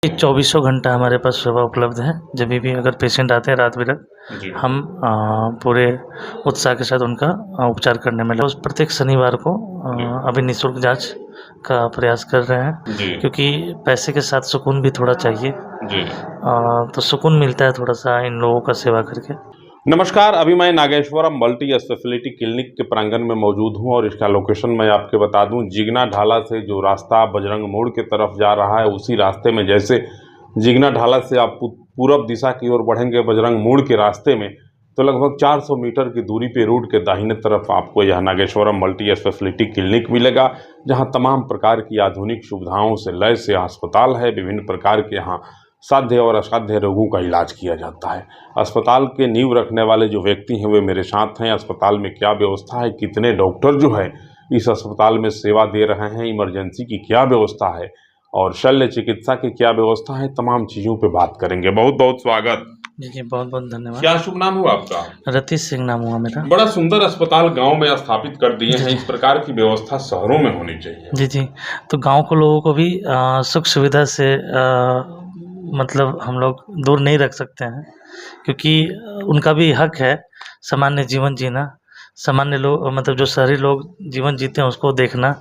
ये चौबीसों घंटा हमारे पास सेवा उपलब्ध है। जब भी अगर पेशेंट आते हैं रात बिरात जी, हम पूरे उत्साह के साथ उनका उपचार करने में लगे। प्रत्येक शनिवार को जी, अभी निःशुल्क जांच का प्रयास कर रहे हैं जी, क्योंकि पैसे के साथ सुकून भी थोड़ा चाहिए। जी। तो सुकून मिलता है थोड़ा-सा इन लोगों का सेवा करके। नमस्कार, अभी मैं नागेश्वरम मल्टी स्पेशलिटी क्लिनिक के प्रांगण में मौजूद हूँ और इसका लोकेशन मैं आपके बता दूँ, जिगना ढाला से जो रास्ता बजरंग मोड़ की तरफ जा रहा है, उसी रास्ते में जैसे जिगना ढाला से आप पूरब दिशा की ओर बढ़ेंगे बजरंग मोड़ के रास्ते में, तो लगभग 400 मीटर की दूरी पे रोड के दाहिने तरफ आपको यह नागेश्वरम मल्टी स्पेशलिटी क्लिनिक मिलेगा, जहाँ तमाम प्रकार की आधुनिक सुविधाओं से लैस यह अस्पताल है। विभिन्न प्रकार के यहाँ साध्य और असाध्य रोगों का इलाज किया जाता है। अस्पताल के नींव रखने वाले जो व्यक्ति हैं वे मेरे साथ हैं। अस्पताल में क्या व्यवस्था है, कितने डॉक्टर जो है इस अस्पताल में सेवा दे रहे हैं, इमरजेंसी की क्या व्यवस्था है और शल्य चिकित्सा की क्या व्यवस्था है, तमाम चीज़ों पे बात करेंगे। बहुत बहुत स्वागत। जी, बहुत-बहुत धन्यवाद। क्या शुभ नाम हुआ आपका? रतीश सिंह नाम हुआ मेरा। बड़ा सुंदर अस्पताल गांव में स्थापित कर दिए जी, हैं। जी। इस प्रकार की व्यवस्था शहरों में होनी चाहिए। जी, जी। तो गाँव के लोगों को भी सुख सुविधा से मतलब हम लोग दूर नहीं रख सकते हैं क्योंकि उनका भी हक है सामान्य जीवन जीना। सामान्य लोग मतलब जो शहरी लोग जीवन जीते हैं उसको देखना,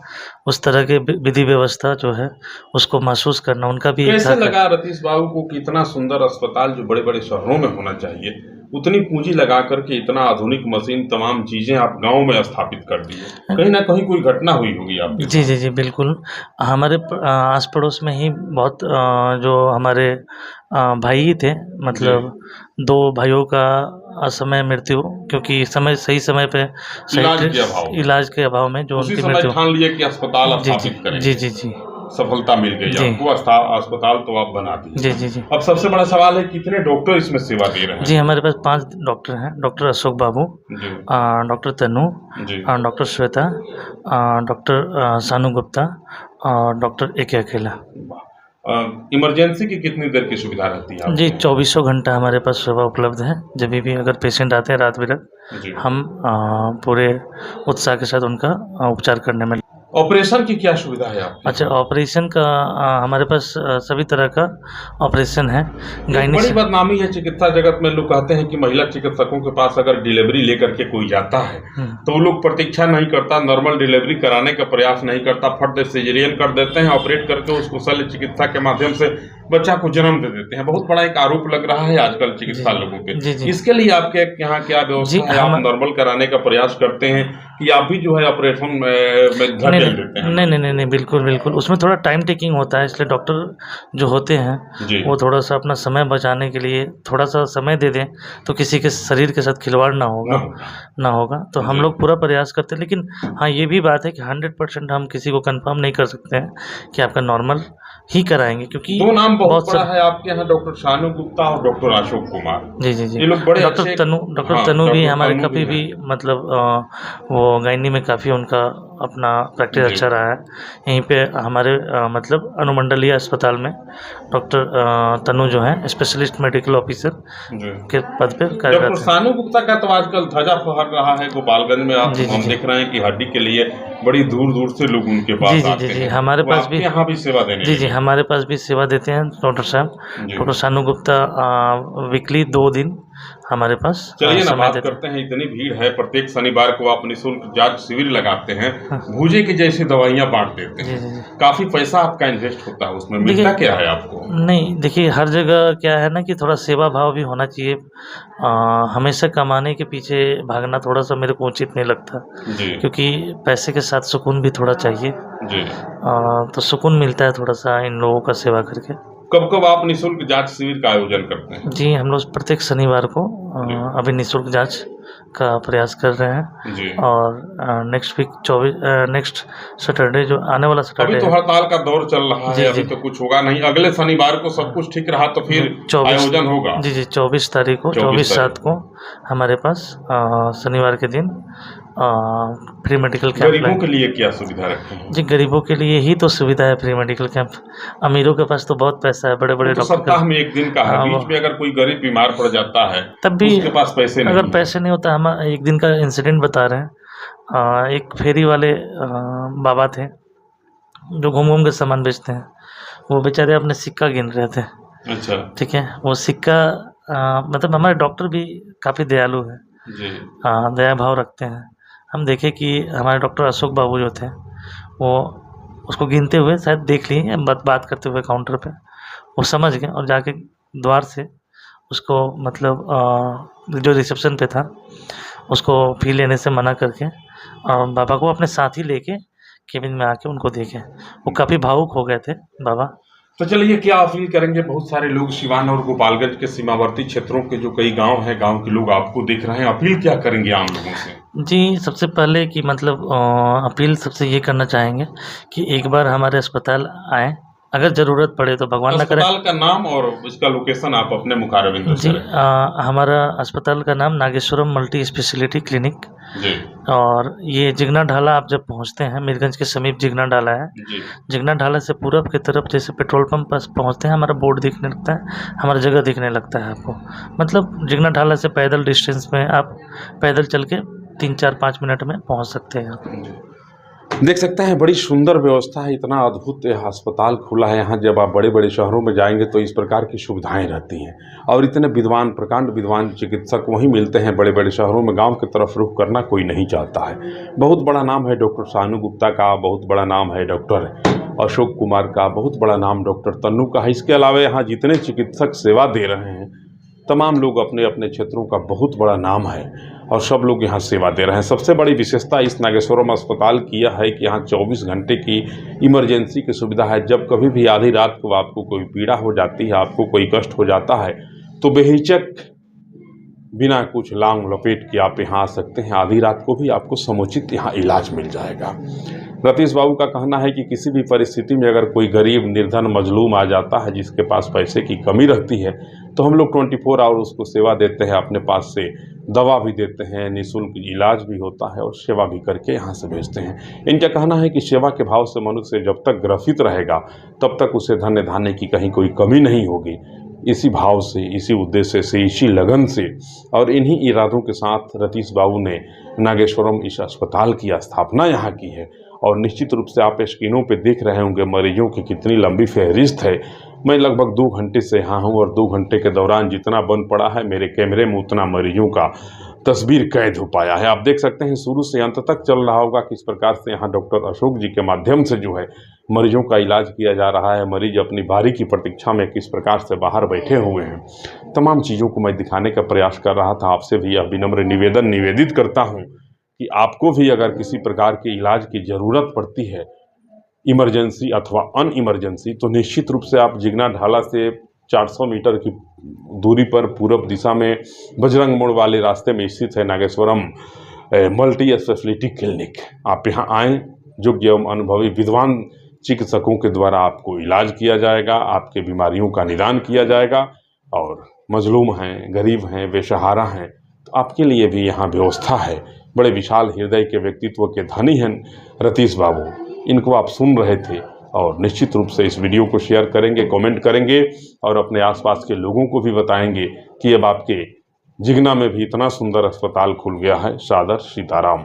उस तरह के विधि व्यवस्था जो है उसको महसूस करना उनका भी एक कैसे हक है। लगा रतीश बाबू को कि इतना सुंदर अस्पताल जो बड़े बड़े शहरों में होना चाहिए, उतनी पूंजी लगा करके इतना आधुनिक मशीन तमाम चीजें आप गांव में स्थापित कर दी है? कहीं ना कहीं कोई घटना हुई होगी आपके जी, साथ। जी, जी, बिल्कुल। हमारे आस पड़ोस में ही बहुत जो हमारे भाई ही थे जी, मतलब 2 भाइयों का असमय मृत्यु क्योंकि सही समय पे सही इलाज के अभाव में इलाज के अभाव में जो उसी उनकी समय मृत्यु। ठान लिए कि अस्पताल जी, जी। स्थापित जी, करेंगे। जी, जी। सफलता मिल गई जी। आपको, अस्पताल तो आप बना दिए। जी, जी, जी। अब सबसे बड़ा सवाल है कितने डॉक्टर इसमें सेवा दे रहे जी, हैं? हमारे पास 5 डॉक्टर हैं। डॉक्टर अशोक बाबू, जी, डॉक्टर तनु, जी। डॉक्टर श्वेता, डॉक्टर सानू गुप्ता और डॉक्टर ए के अकेला। इमरजेंसी की कितनी देर की सुविधा रहती है जी, आपके यहाँ? चौबीसों घंटा हमारे पास सेवा उपलब्ध है। जब भी अगर पेशेंट आते हैं रात बिरात जी। हम पूरे उत्साह के साथ उनका उपचार करने में। ऑपरेशन की क्या सुविधा है आपके अच्छा, यहाँ? ऑपरेशन का हमारे पास सभी तरह का ऑपरेशन है। एक बड़ी गायनी बदनामी है चिकित्सा जगत में, लोग कहते हैं कि महिला चिकित्सकों के पास अगर डिलीवरी लेकर के कोई जाता है तो वो लोग प्रतीक्षा नहीं करता, नॉर्मल डिलीवरी कराने का प्रयास नहीं करता, फट दे सिजेरियन कर देते हैं, ऑपरेट करके उसको शल्य चिकित्सा के माध्यम से बच्चा को जन्म दे देते हैं। बहुत बड़ा एक आरोप लग रहा है आजकल चिकित्सा लोगों पे। जी, जी। इसके लिए आपके यहाँ क्या जी, व्यवस्था है? आप नॉर्मल कराने का प्रयास करते हैं कि आप भी जो है ऑपरेशन में धकेल देते हैं? नहीं, बिल्कुल, बिल्कुल। उसमें थोड़ा टाइम टेकिंग होता है इसलिए डॉक्टर जो होते हैं, जी, वो थोड़ा-सा अपना समय बचाने के लिए थोड़ा-सा समय दे दें, तो किसी के शरीर के साथ खिलवाड़ ना ना होगा होगा। ना होगा। तो हम जी। लोग पूरा प्रयास करते हैं लेकिन हाँ, ये भी बात है कि 100% हम किसी को कन्फर्म नहीं कर सकते हैं कि आपका नॉर्मल ही कराएँगे क्योंकि दो नाम बहुत बड़ा सारे। है आपके यहाँ, डॉक्टर शानू गुप्ता और डॉक्टर अशोक कुमार। जी, जी, जी। ये लोग बड़े अच्छे। डॉक्टर हाँ, तनु भी डॉक्टर हमारे तनु काफ़ी भी हैं। मतलब वो गायनी में काफ़ी उनका अपना प्रैक्टिस जी, अच्छा रहा है। यहीं पे हमारे मतलब अनुमंडलीय अस्पताल में डॉक्टर तनु जो हैं स्पेशलिस्ट मेडिकल ऑफिसर जी। के पद पे डॉक्टर कार्यरत हैं। शानू गुप्ता का तो आजकल ध्वजा फहर रहा है गोपालगंज में। आप जी, जी, हम जी। देख रहे हैं कि हड्डी के लिए बड़ी दूर दूर से लोग उनके जी, पास जी, जी, आते जी। हैं। हमारे वो पास आपके भी यहाँ भी सेवा देने जी, जी, लगे। हमारे पास भी सेवा देते हैं डॉक्टर साहब। जी। डॉक्टर शानू गुप्ता वीकली 2 दिन हमारे पास चलिए ना, समय बात देते हैं। करते हैं। इतनी भीड़ है, प्रत्येक शनिवार को आप निःशुल्क जांच शिविर लगाते हैं, हाँ। भूजे की जैसी दवाइयाँ बांट देते जी, हैं। जी, जी। काफी पैसा आपका इन्वेस्ट होता है, उसमें देखिए मिलता क्या है आपको? नहीं, देखिए हर जगह क्या है ना कि थोड़ा सेवा भाव भी होना चाहिए। हमेशा कमाने के पीछे भागना थोड़ा-सा मेरे को उचित नहीं लगता जी, क्योंकि पैसे के साथ सुकून भी थोड़ा चाहिए। जी। तो सुकून मिलता है थोड़ा-सा इन लोगों का सेवा करके। कब कब आप निःशुल्क जांच शिविर का आयोजन करते हैं? जी, हम लोग प्रत्येक शनिवार को जी, अभी निःशुल्क जाँच का प्रयास कर रहे हैं जी। और नेक्स्ट वीक नेक्स्ट सैटरडे जो आने वाला अभी सैटरडे तो है। हड़ताल का दौर चल रहा है, जी, अभी जी। तो कुछ होगा नहीं। अगले शनिवार को सब कुछ ठीक रहा तो फिर 24 आयोजन होगा। जी, जी, 24 तारीख को 24 24/7 तारीख को हमारे पास शनिवार के दिन फ्री मेडिकल कैंप गरीबों लगे। के लिए क्या सुविधा रखते हैं? जी, गरीबों के लिए ही तो सुविधा है फ्री मेडिकल कैंप। अमीरों के पास तो बहुत पैसा है, वो बड़े-बड़े तो डॉक्टर सप्ताह का। में एक दिन का है, हाँ, वो बीच में अगर कोई गरीब बीमार पड़ जाता है तब तो भी उसके पास पैसे अगर नहीं है। पैसे नहीं होता हम एक दिन का इंसिडेंट बता रहे हैं। एक फेरी वाले बाबा थे, जो घूम-घूम के सामान बेचते हैं। वो बेचारे अपने सिक्का गिन रहे थे। अच्छा। ठीक है, वो सिक्का मतलब हमारे डॉक्टर भी काफ़ी दयालु हैं। जी। दया भाव रखते हैं। हम देखे कि हमारे डॉक्टर अशोक बाबू जो थे, वो उसको गिनते हुए शायद देख लिए, बात करते हुए काउंटर पे, वो समझ गए और जाके द्वार से उसको मतलब जो रिसेप्शन पे था, उसको फ़ी लेने से मना करके बाबा को अपने साथ ही लेके केबिन में आके उनको देखे। वो काफ़ी भावुक हो गए थे बाबा। तो चलिए, क्या अपील करेंगे? बहुत सारे लोग सिवान और गोपालगंज के सीमावर्ती क्षेत्रों के जो कई गांव हैं, गांव के लोग आपको देख रहे हैं, अपील क्या करेंगे आम लोगों से? जी, सबसे पहले कि मतलब अपील सबसे ये करना चाहेंगे कि एक बार हमारे अस्पताल आएँ, अगर ज़रूरत पड़े तो भगवान ना करे। अस्पताल का नाम और इसका लोकेशन आप अपने मुखारबिंद से जी, रखें। हमारा अस्पताल का नाम नागेश्वरम मल्टी स्पेशलिटी क्लिनिक, जी। और ये जिगना ढाला आप जब पहुँचते हैं, मीरगंज के समीप जिगना ढाला है। जी। जिगना ढाला से पूरब की तरफ जैसे पेट्रोल पंप पास पहुँचते हैं, हमारा बोर्ड दिखने लगता है, हमारा जगह दिखने लगता है आपको। मतलब जिगना ढाला से पैदल डिस्टेंस में आप पैदल चल के 3-4-5 मिनट में पहुँच सकते हैं आप। देख सकते हैं, बड़ी सुंदर व्यवस्था है, इतना अद्भुत यह अस्पताल खुला है यहाँ। जब आप बड़े-बड़े शहरों में जाएँगे तो इस प्रकार की सुविधाएँ रहती हैं और इतने विद्वान, प्रकांड विद्वान चिकित्सक वहीं मिलते हैं बड़े-बड़े शहरों में। गाँव की तरफ रुख करना कोई नहीं चाहता है। बहुत बड़ा नाम है डॉक्टर शानू गुप्ता का, बहुत बड़ा नाम है डॉक्टर अशोक कुमार का, बहुत बड़ा नाम डॉक्टर तन्नू का है। इसके अलावा यहाँ जितने चिकित्सक सेवा दे रहे हैं, तमाम लोग अपने-अपने क्षेत्रों का बहुत बड़ा नाम है और सब लोग यहाँ सेवा दे रहे हैं। सबसे बड़ी विशेषता इस नागेश्वरम अस्पताल की यह है कि यहाँ 24 घंटे की इमरजेंसी की सुविधा है। जब कभी भी आधी रात को आपको कोई पीड़ा हो जाती है, आपको कोई कष्ट हो जाता है, तो बेहिचक बिना कुछ लांग लपेट के आप यहाँ आ सकते हैं। आधी रात को भी आपको समुचित यहाँ इलाज मिल जाएगा। रतीश बाबू का कहना है कि किसी भी परिस्थिति में अगर कोई गरीब, निर्धन, मजलूम आ जाता है जिसके पास पैसे की कमी रहती है, तो हम लोग 24 आवर उसको सेवा देते हैं, अपने पास से दवा भी देते हैं, निःशुल्क इलाज भी होता है और सेवा भी करके यहाँ से भेजते हैं। इनका कहना है कि सेवा के भाव से मनुष्य जब तक ग्रसित रहेगा, तब तक उसे धन्य धान्य की कहीं कोई कमी नहीं होगी। इसी भाव से, इसी उद्देश्य से, इसी लगन से और इन्हीं इरादों के साथ रतीश बाबू ने नागेश्वरम इस अस्पताल की स्थापना यहाँ की है। और निश्चित रूप से आप स्क्रीनों पे देख रहे होंगे मरीजों की कितनी लंबी फहरिस्त है। मैं लगभग 2 घंटे से यहाँ हूँ और 2 घंटे के दौरान जितना बन पड़ा है मेरे कैमरे में, उतना मरीजों का तस्वीर कैद हो पाया है। आप देख सकते हैं शुरू से अंत तक चल रहा होगा किस प्रकार से यहाँ डॉक्टर अशोक जी के माध्यम से जो है मरीजों का इलाज किया जा रहा है। मरीज अपनी बारी की प्रतीक्षा में किस प्रकार से बाहर बैठे हुए हैं, तमाम चीज़ों को मैं दिखाने का प्रयास कर रहा था। आपसे भी यह विनम्र निवेदित करता हूँ कि आपको भी अगर किसी प्रकार के इलाज की ज़रूरत पड़ती है, इमरजेंसी अथवा अन इमरजेंसी, तो निश्चित रूप से आप जिगना ढाला से 400 मीटर की दूरी पर पूरब दिशा में बजरंग मोड़ वाले रास्ते में स्थित है नागेश्वरम मल्टी स्पेशलिटी क्लिनिक। आप यहाँ आएँ, योग्य एवं अनुभवी विद्वान चिकित्सकों के द्वारा आपको इलाज किया जाएगा, आपके बीमारियों का निदान किया जाएगा। और मजलूम हैं, गरीब हैं, बेसहारा हैं, तो आपके लिए भी यहाँ व्यवस्था है। बड़े विशाल हृदय के व्यक्तित्व के धनी हैं रतीश बाबू, इनको आप सुन रहे थे। और निश्चित रूप से इस वीडियो को शेयर करेंगे, कमेंट करेंगे और अपने आसपास के लोगों को भी बताएंगे कि अब आपके जिगना में भी इतना सुंदर अस्पताल खुल गया है। सादर सीताराम।